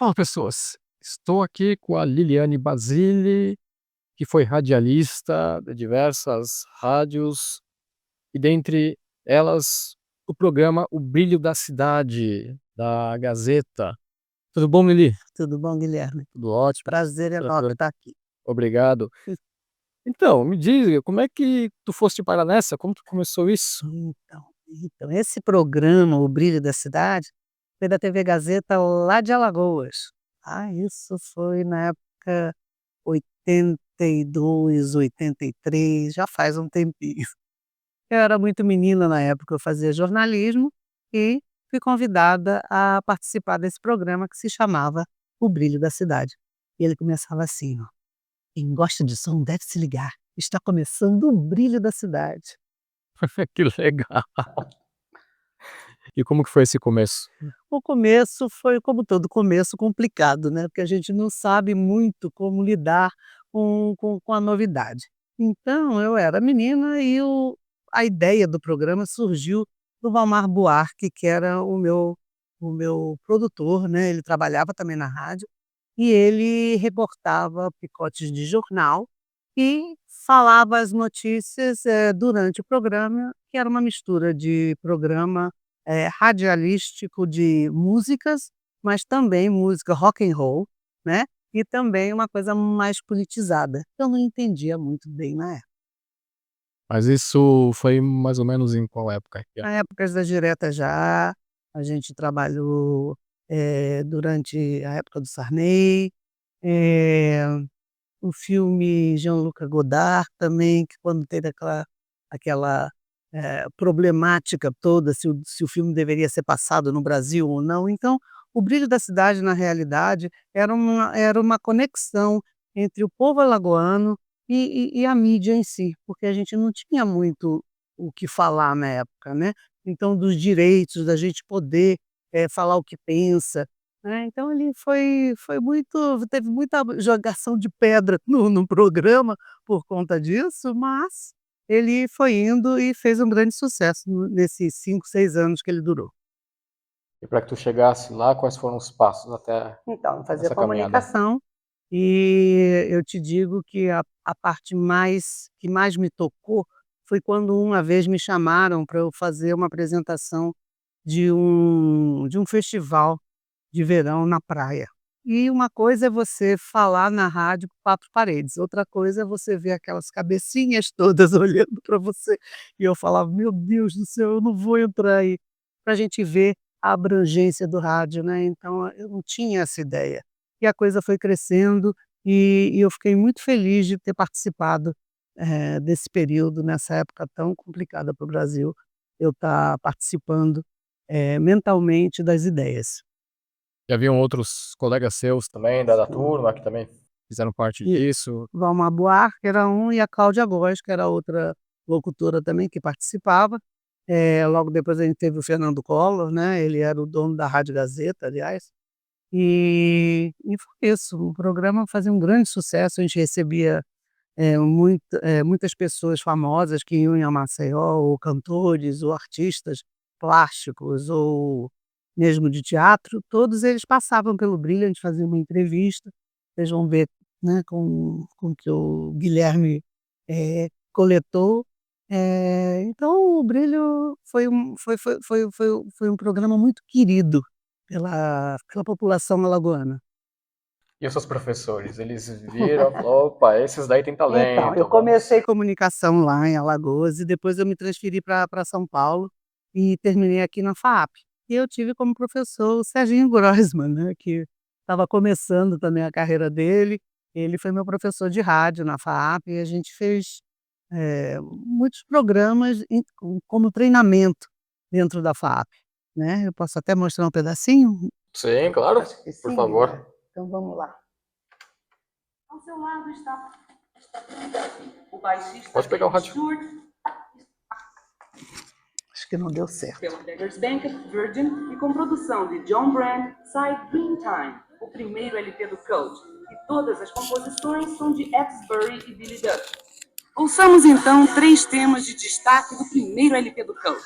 Fala, pessoas. Estou aqui com a Liliane Basile, que foi radialista de diversas rádios e dentre elas o programa O Brilho da Cidade, da Gazeta. Tudo bom, Lili? Tudo bom, Guilherme? Tudo ótimo, Prazer enorme tranquilo. estar aqui. Obrigado. Então, me diz, como é que tu foste parar nessa? Como tu começou isso? Então, esse programa, O Brilho da Cidade, foi da TV Gazeta lá de Alagoas. Isso foi na época 82, 83, já faz um tempinho. Eu era muito menina na época, eu fazia jornalismo e fui convidada a participar desse programa que se chamava O Brilho da Cidade. E ele começava assim, ó: "Quem gosta de som deve se ligar, está começando o Brilho da Cidade". Que legal. E como que foi esse começo? O começo foi, como todo começo, complicado, né, porque a gente não sabe muito como lidar com a novidade. Então eu era menina e a ideia do programa surgiu do Valmar Buarque, que era o meu produtor, né, ele trabalhava também na rádio, e ele reportava picotes de jornal e falava as notícias, durante o programa, que era uma mistura de programa radialístico de músicas, mas também música rock and roll, né, e também uma coisa mais politizada. Eu não entendia muito bem na época. Mas isso foi mais ou menos em qual época que é? Na época das diretas já, a gente trabalhou, durante a época do Sarney, eh, o filme Jean-Luc Godard também, que quando teve aquela, problemática toda, se o filme deveria ser passado no Brasil ou não. Então, O Brilho da Cidade, na realidade, era uma conexão entre o povo alagoano e a mídia em si, porque a gente não tinha muito o que falar na época, né. Então, dos direitos, da gente poder, falar o que pensa, né. Então ele foi muito, teve muita jogação de pedra no programa por conta disso, mas ele foi indo e fez um grande sucesso nesses 5, 6 anos que ele durou. E para que tu chegasse lá, quais foram os passos até Então, fazia essa caminhada? comunicação, e eu te digo que a parte que mais me tocou foi quando uma vez me chamaram para eu fazer uma apresentação de um festival de verão na praia. E uma coisa é você falar na rádio com 4 paredes, outra coisa é você ver aquelas cabecinhas todas olhando para você, e eu falava: "Meu Deus do céu, eu não vou entrar aí", para a gente ver a abrangência do rádio, né, então eu não tinha essa ideia. E a coisa foi crescendo, e eu fiquei muito feliz de ter participado, desse período, nessa época tão complicada para o Brasil, eu estar participando, mentalmente das ideias. E haviam outros colegas seus também da turma que também fizeram parte E disso? Valmar Buarque era um, e a Cláudia Góes, que era outra locutora também que participava. Logo depois a gente teve o Fernando Collor, né, ele era o dono da Rádio Gazeta, aliás. E foi isso, o programa fazia um grande sucesso, a gente recebia, muitas pessoas famosas que iam em Maceió, ou cantores, ou artistas plásticos, ou mesmo de teatro, todos eles passavam pelo Brilho, a gente fazia uma entrevista, vocês vão ver, né, com que o Guilherme, coletou. Então o Brilho foi um programa muito querido pela população alagoana. E os seus professores, eles viram, falou: "Opa, esses daí têm Então, eu talento, vamos". comecei comunicação lá em Alagoas e depois eu me transferi para São Paulo e terminei aqui na FAAP. E eu tive como professor o Serginho Grossman, né, que estava começando também a carreira dele. Ele foi meu professor de rádio na FAAP e a gente fez, muitos programas como treinamento dentro da FAAP, né. Eu posso até mostrar um pedacinho? Sim, claro, Acho que por sim, Guilherme. favor. Então vamos lá. Ao seu lado está o baixista Pode pegar o David rádio. Stewart. Acho que não deu certo. Pela Beggars Bank Virgin e com produção de John Brand, sai Dreamtime, o primeiro LP do Cult. E todas as composições são de Axbury e Billy Duff. Ouçamos então 3 temas de destaque do primeiro LP do Cult: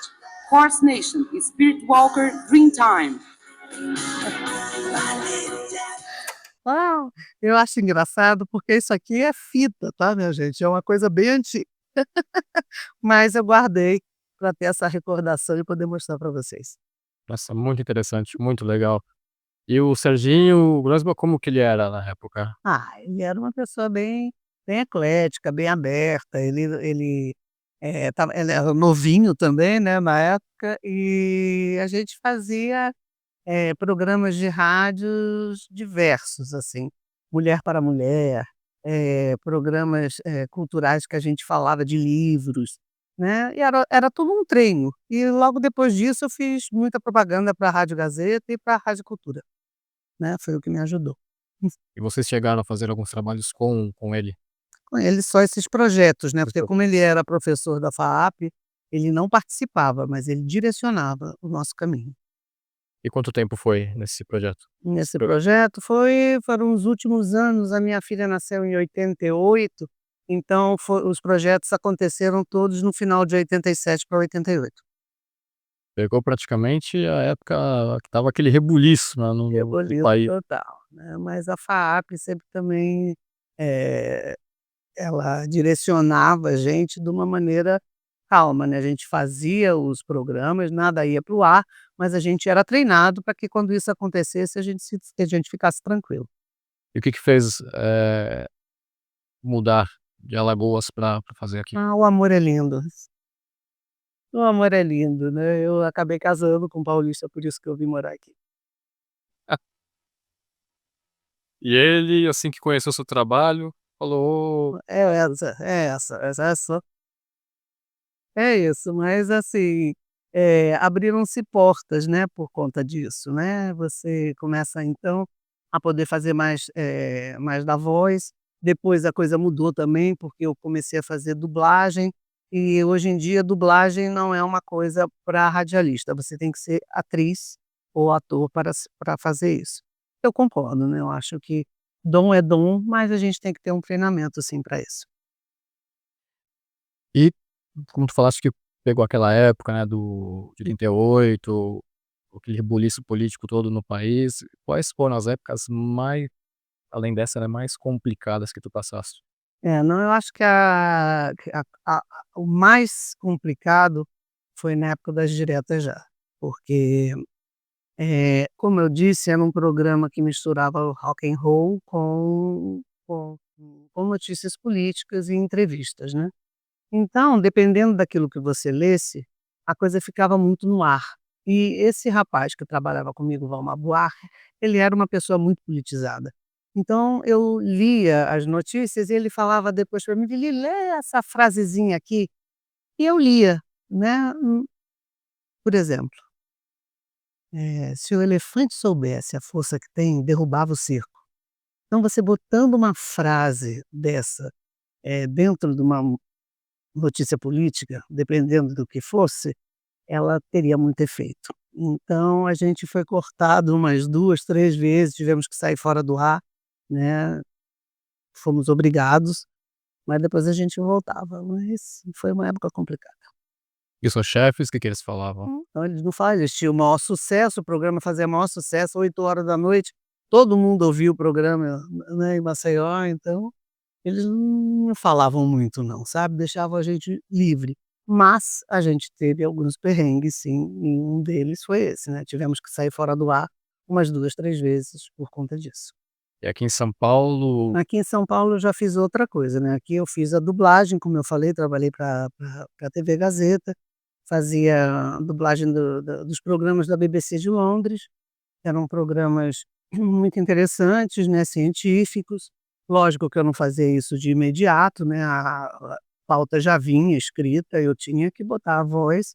Horse Nation e Spirit Walker Dreamtime. Ah, eu acho engraçado, porque isso aqui é fita, tá, minha gente, é uma coisa bem antiga, mas eu guardei para ter essa recordação e poder mostrar para vocês. Nossa, muito interessante, muito legal. E o Serginho Grosman, como que ele era na época? Ele era uma pessoa bem eclética, bem aberta, ele era novinho também, né, na época, e a gente fazia, programas de rádios diversos, assim, mulher para mulher, programas, culturais que a gente falava de livros, né, e era tudo um treino. E logo depois disso eu fiz muita propaganda para a Rádio Gazeta e para a Rádio Cultura, né, foi o que me ajudou. E vocês chegaram a fazer alguns trabalhos com ele? Com ele só esses projetos, né, Os porque como ele projetos. era professor da FAAP, ele não participava, mas ele direcionava o nosso caminho. E quanto tempo foi nesse projeto? Esse Nesse pro projeto foram os últimos anos, a minha filha nasceu em 88, então os projetos aconteceram todos no final de 87 para 88. Pegou praticamente a época que estava aquele rebuliço, né, no Reboliço país. total, né, mas a FAAP sempre também, eh ela direcionava a gente de uma maneira calma, né, a gente fazia os programas, nada ia para o ar, mas a gente era treinado para que quando isso acontecesse a gente ficasse tranquilo. E o que que fez, mudar de Alagoas pra fazer aqui? Ah, o amor é lindo, o amor é lindo, né, eu acabei casando com um paulista, por isso que eu vim morar aqui. E ele, assim que conheceu seu trabalho, falou: Essa é isso, mas assim, abriram-se portas, né, por conta disso, né, você começa então a poder fazer mais da voz, depois a coisa mudou também, porque eu comecei a fazer dublagem, e hoje em dia dublagem não é uma coisa para radialista, você tem que ser atriz ou ator para fazer isso. Eu concordo, né, eu acho que dom é dom, mas a gente tem que ter um treinamento sim para isso. e como tu falaste que pegou aquela época, né, do de 88, aquele rebuliço político todo no país, quais foram as épocas mais, além dessa, né, mais complicadas que tu passaste? Não, eu acho que o mais complicado foi na época das diretas já, porque, como eu disse, era um programa que misturava o rock and roll com notícias políticas e entrevistas, né. Então, dependendo daquilo que você lesse, a coisa ficava muito no ar. E esse rapaz que trabalhava comigo, o Valmar Buarque, ele era uma pessoa muito politizada. Então eu lia as notícias e ele falava depois para mim: "Lili, lê essa frasezinha aqui", e eu lia, né. Por exemplo, "Se o elefante soubesse a força que tem, derrubava o circo". Então você botando uma frase dessa, dentro de uma notícia política, dependendo do que fosse, ela teria muito efeito. Então a gente foi cortado umas 2, 3 vezes, tivemos que sair fora do ar, né, fomos obrigados, mas depois a gente voltava, mas foi uma época complicada. E os seus chefes, o que que eles falavam? Então eles não fazem, eles tinham o maior sucesso, o programa fazia maior sucesso, 8 horas da noite, todo mundo ouvia o programa, né, em Maceió, então eles não falavam muito não, sabe, deixavam a gente livre. Mas a gente teve alguns perrengues sim, e um deles foi esse, né, tivemos que sair fora do ar umas 2, 3 vezes por conta disso. E aqui em São Paulo, Aqui em São Paulo eu já fiz outra coisa, né, aqui eu fiz a dublagem, como eu falei, trabalhei para a TV Gazeta, fazia a dublagem dos programas da BBC de Londres, eram programas muito interessantes, né, científicos. Lógico que eu não fazia isso de imediato, né, a pauta já vinha escrita, eu tinha que botar a voz,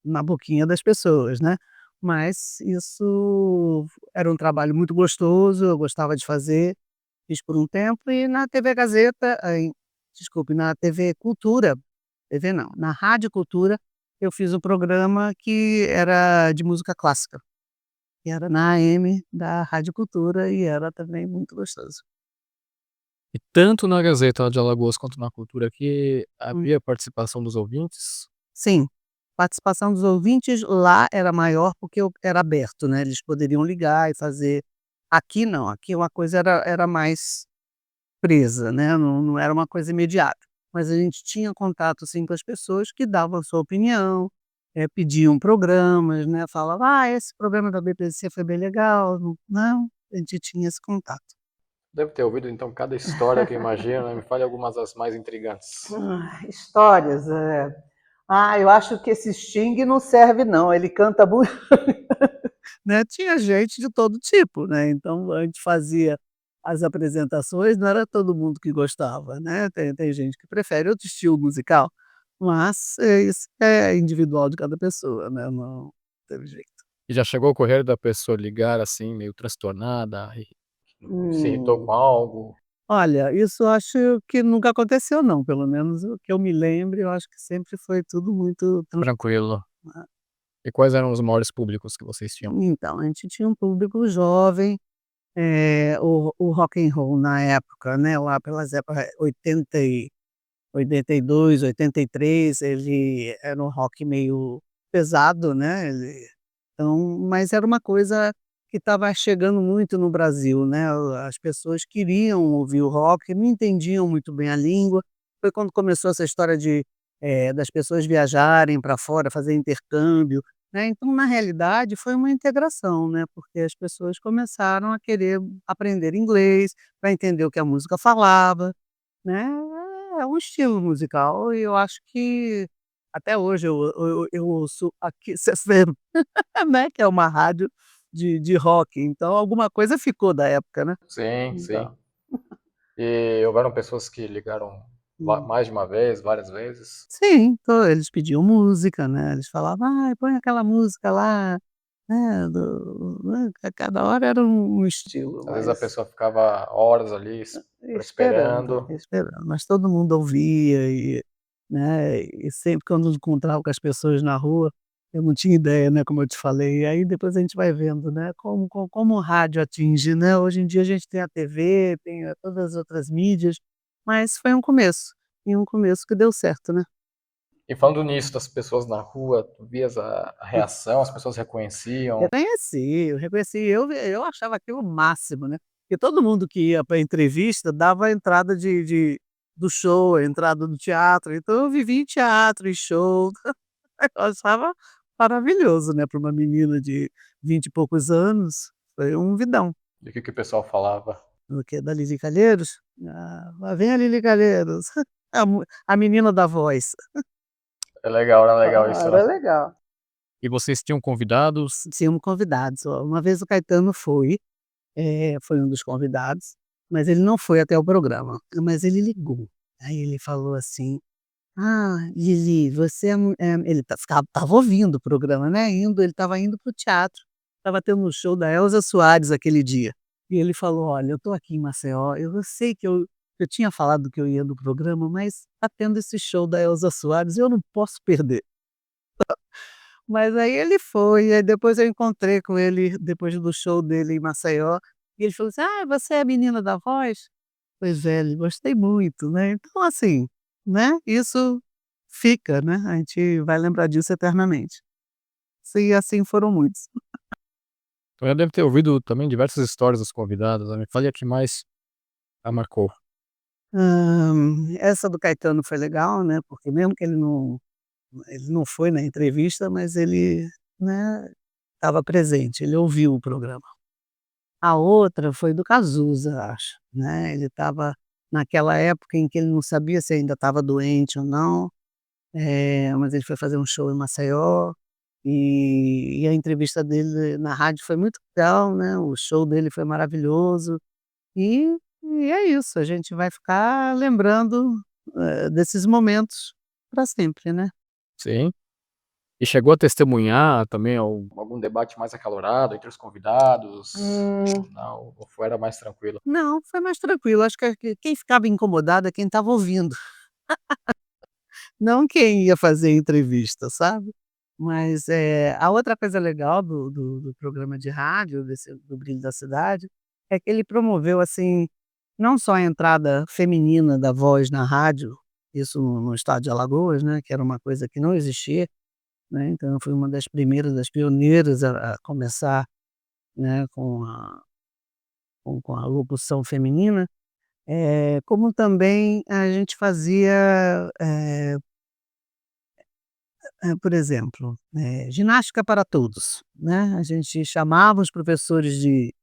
na boquinha das pessoas, né. Mas isso era um trabalho muito gostoso, eu gostava de fazer, fiz por um tempo e na TV Gazeta, desculpe, na TV Cultura, TV não, na Rádio Cultura, eu fiz um programa que era de música clássica. E era na AM da Rádio Cultura e era também muito gostoso. e tanto na Gazeta de Alagoas quanto na Cultura aqui, Hum. havia participação dos ouvintes? Sim, participação dos ouvintes lá era maior, porque era aberto, né, eles poderiam ligar e fazer. Aqui não, aqui uma coisa era mais presa, né, não era uma coisa imediata. Mas a gente tinha contato, sim, com as pessoas que davam a sua opinião, pediam programas, né, falavam: "Ah, esse programa da BBC foi bem legal", não, a gente tinha esse contato. Deve ter ouvido então cada história que eu imagino, né? Me fale algumas das mais intrigantes. Histórias, eu acho que esse Sting não serve não, ele canta muito. Né, tinha gente de todo tipo, né, então a gente fazia as apresentações, não era todo mundo que gostava, né, tem gente que prefere outro estilo musical, mas, isso é individual de cada pessoa, né, não teve jeito. E já chegou a ocorrer da pessoa ligar, assim, meio transtornada e se irritou Hum. com algo? Olha, isso eu acho que nunca aconteceu não, pelo menos o que eu me lembre, eu acho que sempre foi tudo muito Tranquilo. E quais eram os maiores públicos que vocês tinham? então, a gente tinha um público jovem. O rock and roll na época, né, lá pelas épocas 82, 83, ele era um rock meio pesado, né, então mas era uma coisa que estava chegando muito no Brasil, né, as pessoas queriam ouvir o rock, não entendiam muito bem a língua. Foi quando começou essa história das pessoas viajarem para fora, fazer intercâmbio, né, então na realidade foi uma integração, né, porque as pessoas começaram a querer aprender inglês, para entender o que a música falava, né, é um estilo musical e eu acho que até hoje eu ouço a Kiss FM, né, que é uma rádio de rock, então alguma coisa ficou da época, né. Sim, sim. Então, E houveram pessoas que ligaram hum. mais de uma vez, várias vezes? Sim, então eles pediam música, né, eles falavam: "Ai, põe aquela música lá", né, cada hora era um estilo, Às vezes a mas pessoa ficava horas ali esperando. esperando, mas todo mundo ouvia né, e sempre quando encontrava com as pessoas na rua, eu não tinha ideia, né, como eu te falei, e aí depois a gente vai vendo, né, como o rádio atinge, né, hoje em dia a gente tem a TV, tem todas as outras mídias, mas foi um começo, e um começo que deu certo, né. E falando nisso, das pessoas na rua, tu vias a reação, as pessoas reconheciam? Eu reconheci, eu achava aquilo o máximo, né, porque todo mundo que ia para entrevista dava a entrada do show, a entrada do teatro, então eu vivi em teatro, em show, eu achava maravilhoso, né, para uma menina de 20 e poucos anos, foi um vidão. E o que que o pessoal falava? O quê? Da Lily Calheiros? "Ah, lá vem a Lily Calheiros", a menina da voz. Era legal Ah, isso, né? era legal. E vocês tinham convidados? Tínhamos convidados, ó, uma vez o Caetano foi. Foi um dos convidados, mas ele não foi até o programa, mas ele ligou. Aí ele falou assim: "Ah, Lili, você ele estava ouvindo o programa, né, ele estava indo para o teatro, estava tendo um show da Elza Soares aquele dia. E ele falou: "Olha, eu estou aqui em Maceió, eu sei que eu tinha falado que eu ia no programa, mas está tendo esse show da Elza Soares e eu não posso perder". Mas aí ele foi, aí depois eu encontrei com ele depois do show dele em Maceió, e ele falou assim: "Ah, você é a menina da voz?" Pois é, ele gostei muito, né. Então assim, né, isso fica, né, a gente vai lembrar disso eternamente. Sim, assim foram muitos. Então já deve ter ouvido também diversas histórias dos convidados, né, me fale a que mais a marcou. Essa do Caetano foi legal, né, porque mesmo que ele não foi na entrevista, mas ele, né, estava presente, ele ouviu o programa. A outra foi do Cazuza, acho, né, ele estava naquela época em que ele não sabia se ainda estava doente ou não, mas ele foi fazer um show em Maceió, e a entrevista dele na rádio foi muito legal, né, o show dele foi maravilhoso, e e é isso, a gente vai ficar lembrando, desses momentos para sempre, né. Sim. E chegou a testemunhar também algum debate mais acalorado entre os convidados? Hum. Não, ou era mais tranquilo? Não, foi mais tranquilo, acho que quem ficava incomodado é quem estava ouvindo. Não quem ia fazer entrevista, sabe. Mas, a outra coisa legal do programa de rádio, do Brilho da Cidade, é que ele promoveu, assim, não só a entrada feminina da voz na rádio, isso no estado de Alagoas, né, que era uma coisa que não existia, né, então eu fui uma das primeiras, das pioneiras a começar, né, com a locução feminina, como também a gente fazia, por exemplo, ginástica para todos, né, a gente chamava os professores de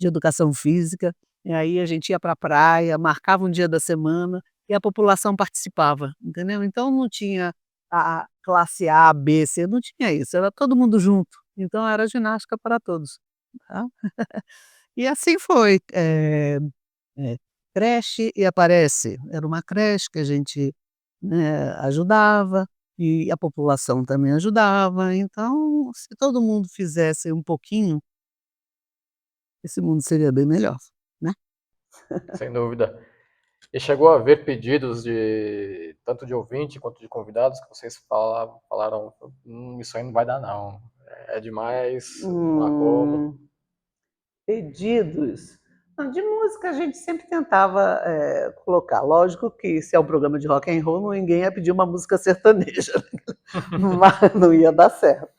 educação física, e aí a gente ia para a praia, marcava um dia da semana e a população participava, entendeu. Então não tinha a classe A, B, C, não tinha isso, era todo mundo junto, então era ginástica para todos, tá. E assim foi, eh, creche e aparece, era uma creche que a gente, né, ajudava, e a população também ajudava, então se todo mundo fizesse um pouquinho, esse mundo seria bem melhor, né. Sem dúvida. E chegou a haver pedidos de tanto de ouvinte quanto de convidados que vocês falaram: isso aí não vai dar não, é demais, não há como"? Hum, pedidos. Não, de música a gente sempre tentava, colocar. Lógico que se é um programa de rock and roll, ninguém ia pedir uma música sertaneja, mas não ia dar certo.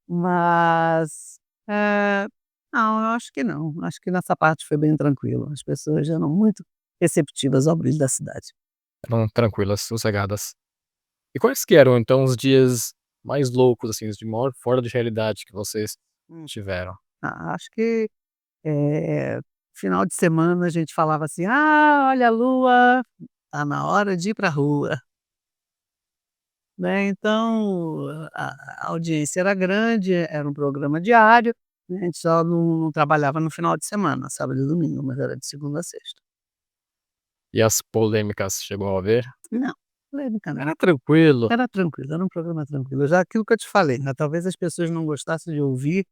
Mas, não, eu acho que não. Acho que nessa parte foi bem tranquilo. As pessoas eram muito receptivas ao brilho da cidade. Eram tranquilas, sossegadas. E quais que eram então os dias mais loucos, assim, os de maior fora de realidade que vocês Hum. tiveram? Acho que, eh, final de semana a gente falava assim: "Ah, olha a lua, tá na hora de ir pra rua", né, então a audiência era grande, era um programa diário, né, a gente só não trabalhava no final de semana, sábado e domingo, mas era de segunda a sexta. E as polêmicas, chegou a haver? Não, polêmica não, Era tranquilo. era tranquilo, era um programa tranquilo. Já aquilo que eu te falei, né, talvez as pessoas não gostassem de ouvir,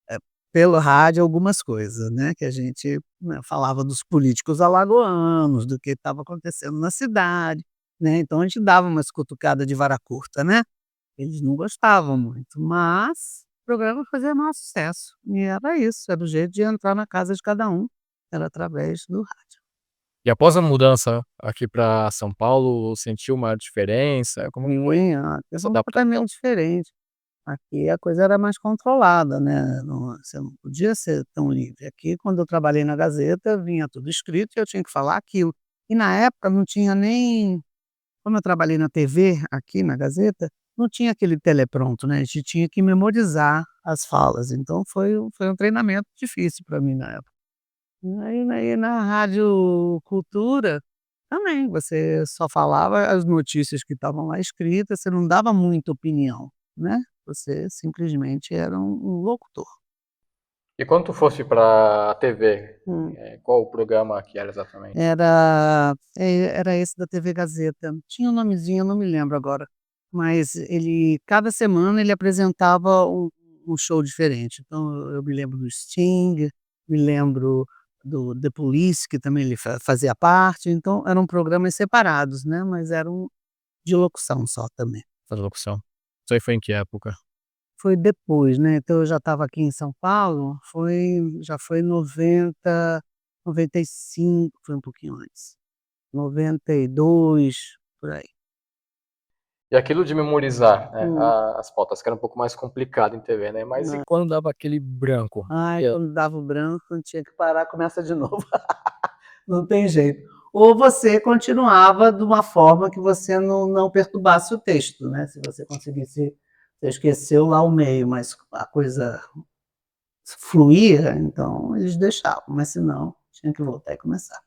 eh, pelo rádio algumas coisas, né, que a gente, né, falava dos políticos alagoanos, do que estava acontecendo na cidade, né, então a gente dava umas cutucada de vara curta, né. Eles não gostavam muito, mas o programa fazia maior sucesso, e era isso, era o jeito de entrar na casa de cada um, era através do rádio. E após a mudança aqui pra São Paulo, sentiu uma diferença? Como que foi Teve essa um adaptação? tratamento diferente. Aqui a coisa era mais controlada, né, você não podia ser tão livre. Aqui quando eu trabalhei na Gazeta, vinha tudo escrito e eu tinha que falar aquilo. E na época não tinha nem, como eu trabalhei na TV, aqui na Gazeta, não tinha aquele telepronto, né, a gente tinha que memorizar as falas, então foi um treinamento difícil para mim na época. Aí na Rádio Cultura, também, você só falava as notícias que estavam lá escritas, você não dava muita opinião, né, você simplesmente era um locutor. E quando tu foste pra TV, Hum. qual o programa que era exatamente? Era esse da TV Gazeta, tinha um nomezinho, eu não me lembro agora, mas ele cada semana ele apresentava um show diferente, então eu me lembro do Sting, me lembro do The Police, que também ele fazia parte, então eram programas separados, né, mas eram de locução só também. Essa locução. Isso aí foi em que época? Foi depois, né, então eu já estava aqui em São Paulo, já foi 95, foi um pouquinho antes. 92, por aí. E aquilo de memorizar, né, Hum. as pautas, que era um pouco mais complicado em TV, né, mas e Hã. quando dava aquele branco? Ai, E a quando dava o branco, tinha que parar, começa de novo. Não tem jeito. Ou você continuava de uma forma que você não perturbasse o texto, né, se você conseguisse, você esqueceu lá o meio, mas a coisa fluía, então eles deixavam, mas se não, tinha que voltar e começar.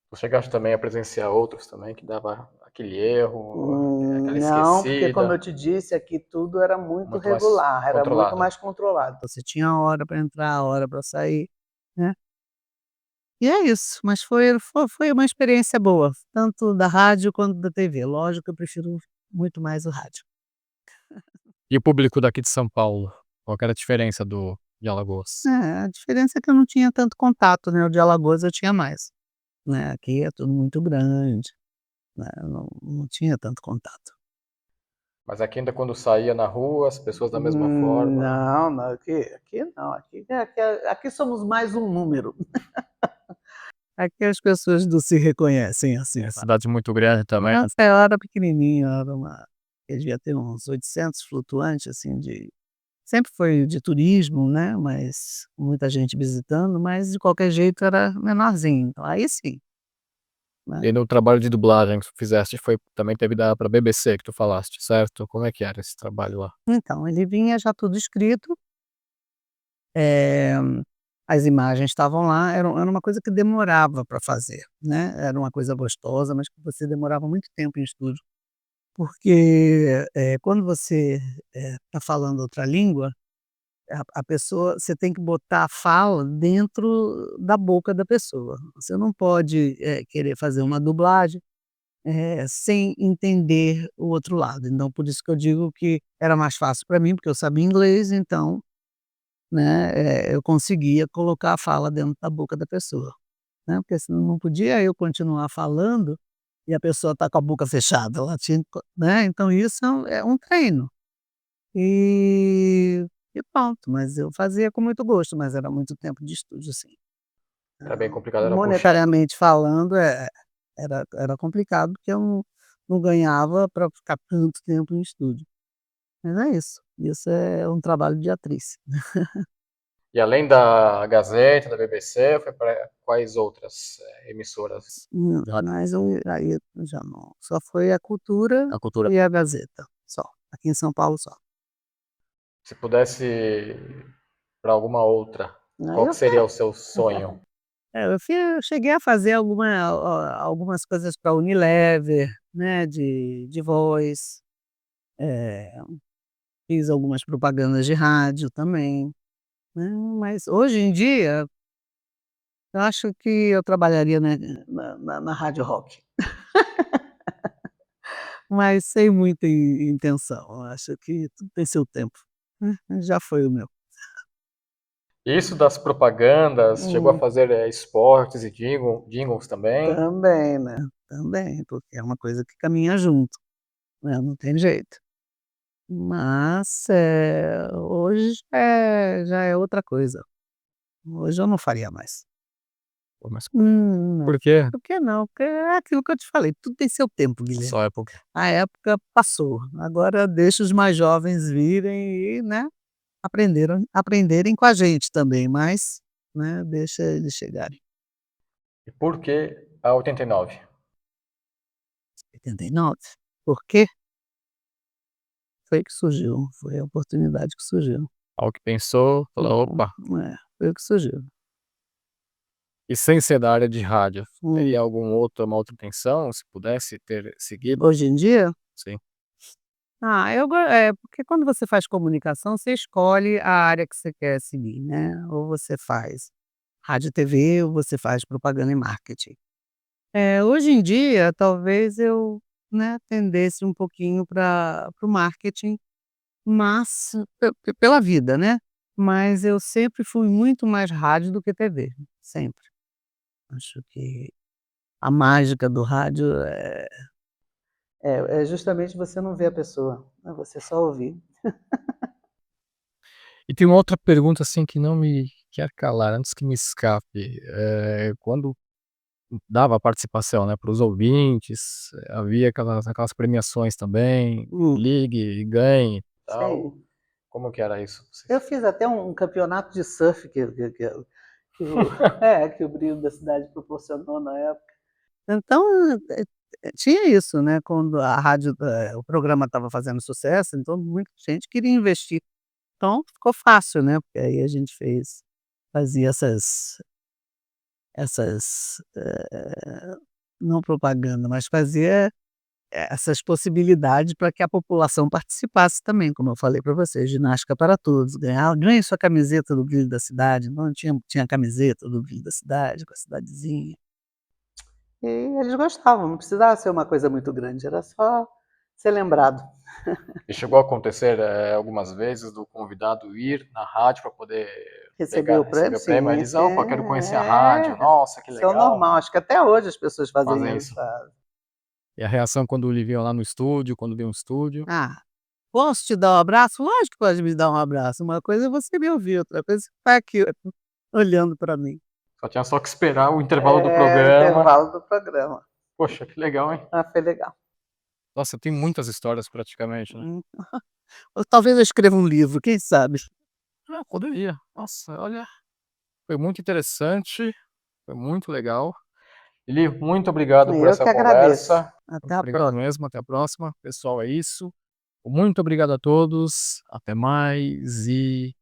tu chegaste também a presenciar outros também que dava aquele erro, aquela Não, porque como eu esquecida, te disse, aqui tudo era muito muito mais regular, era muito controlado? mais controlado. Você tinha a hora para entrar, a hora para sair, né. E é isso, mas foi uma experiência boa, tanto da rádio quanto da TV. Lógico que eu prefiro muito mais o rádio. E o público daqui de São Paulo, qual que era a diferença do de Alagoas? A diferença é que eu não tinha tanto contato, né, o de Alagoas eu tinha mais, né, aqui é tudo muito grande, né, eu não tinha tanto contato. Mas aqui ainda quando saía na rua, as pessoas da mesma forma, Não, não, aqui não, aqui somos mais um número. Aqui as pessoas não se reconhecem assim, é sabe. cidade muito grande também. Nossa, eu era pequenininho, era uma que devia ter uns 800 flutuantes, assim, sempre foi de turismo, né, mas muita gente visitando, mas de qualquer jeito era menorzinho, então aí sim, né. E no trabalho de dublagem que tu fizeste foi também teve da pra BBC que tu falaste, certo? Como é que era esse trabalho lá? Então, ele vinha já tudo escrito, eh, as imagens estavam lá, era uma coisa que demorava para fazer, né, era uma coisa gostosa, mas que você demorava muito tempo em estúdio, porque, quando você, está falando outra língua, a pessoa você tem que botar a fala dentro da boca da pessoa. Você não pode, querer fazer uma dublagem, sem entender o outro lado. Então por isso que eu digo que era mais fácil para mim, porque eu sabia inglês, então, né, eu conseguia colocar a fala dentro da boca da pessoa, né, porque senão não podia eu continuar falando e a pessoa tá com a boca fechada, ela tinha que né, então isso é um treino. E e pronto, mas eu fazia com muito gosto, mas era muito tempo de estúdio, sim. Era bem complicado, era puxado. Monetariamente falando, era complicado, porque eu não ganhava para ficar tanto tempo em estúdio. Mas é isso é um trabalho de atriz. E além da Gazeta, da BBC, foi para quais outras, emissoras? Jornais eu aí já não, só foi a Cultura e a Gazeta, só, aqui em São Paulo só. Se pudesse para alguma outra, Aí qual eu que seria o seu sonho? eu cheguei a fazer algumas coisas para Unilever, né, de voz, eh, fiz algumas propagandas de rádio também, né, mas hoje em dia, eu acho que eu trabalharia, né, na rádio rock, mas sem muita intenção, eu acho que tudo tem seu tempo, né, já foi o meu. Isso das propagandas, chegou a Hum, fazer, esportes e jingles também? também, né, também, porque é uma coisa que caminha junto, né, não tem jeito. Mas, hoje já é outra coisa. Hoje eu não faria mais. Pô, mas Não. por quê? Por que não? Porque é aquilo que eu te falei, tudo tem seu tempo, Guilherme. Só época. A época passou, agora deixa os mais jovens virem e, né, aprenderem com a gente também, mas, né, deixa eles chegarem. E por que a 89? 89. Por quê? Foi que surgiu, foi a oportunidade que surgiu. Ao que pensou, falou: "Opa". Foi o que surgiu. E sem ser da área de rádio, Hum. teria uma outra intenção, se pudesse ter seguido? Hoje em dia Sim. porque quando você faz comunicação, você escolhe a área que você quer seguir, né, ou você faz rádio e TV ou você faz propaganda e marketing. Hoje em dia, talvez eu, né, tendesse um pouquinho para o marketing, mas pela vida, né, mas eu sempre fui muito mais rádio do que TV, sempre. Acho que a mágica do rádio é justamente você não ver a pessoa, né, você só ouvir. E tem uma outra pergunta, assim, que não me quer calar, antes que me escape, quando dava participação, né, para os ouvintes, havia aquelas premiações também, Hum, ligue e ganhe e tal, sei. como que era isso? Eu fiz até um campeonato de surf que o que o Brilho da Cidade proporcionou na época. Então, tinha isso, né, quando a rádio, o programa estava fazendo sucesso, então muita gente queria investir. Então ficou fácil, né, porque aí a gente fazia essas, não propaganda, mas fazia essas possibilidades para que a população participasse também, como eu falei para você, ginástica para todos, ganhe sua camiseta do Brilho da Cidade, então tinha a camiseta do Brilho da Cidade, com a cidadezinha. E eles gostavam, não precisava ser uma coisa muito grande, era só ser lembrado. E chegou a acontecer, algumas vezes do convidado ir na rádio para poder Receber o receber prêmio? o prêmio, aí Sim, eles: sim, "Opa, quero conhecer a rádio, nossa, que isso é o legal", normal, acho que até hoje as pessoas fazem fazem isso, isso. sabe. E a reação quando lhe viam lá no estúdio, quando viam o estúdio? "Ah, posso te dar um abraço?" "Lógico que pode me dar um abraço, uma coisa é você me ouvir, outra coisa é você tá aqui olhando para mim". Só que esperar o intervalo do É, programa. intervalo do programa. Poxa, que legal, hein. Ah, foi legal. Nossa, tem muitas histórias praticamente, né. Hum. Ou talvez eu escreva um livro, quem sabe? Ah, poderia. Nossa, olha, foi muito interessante, foi muito legal. Eli, muito obrigado por Eu essa que agradeço. conversa. Até Muito a obrigado próxima. mesmo, até a próxima. Pessoal, é isso. Muito obrigado a todos, até mais e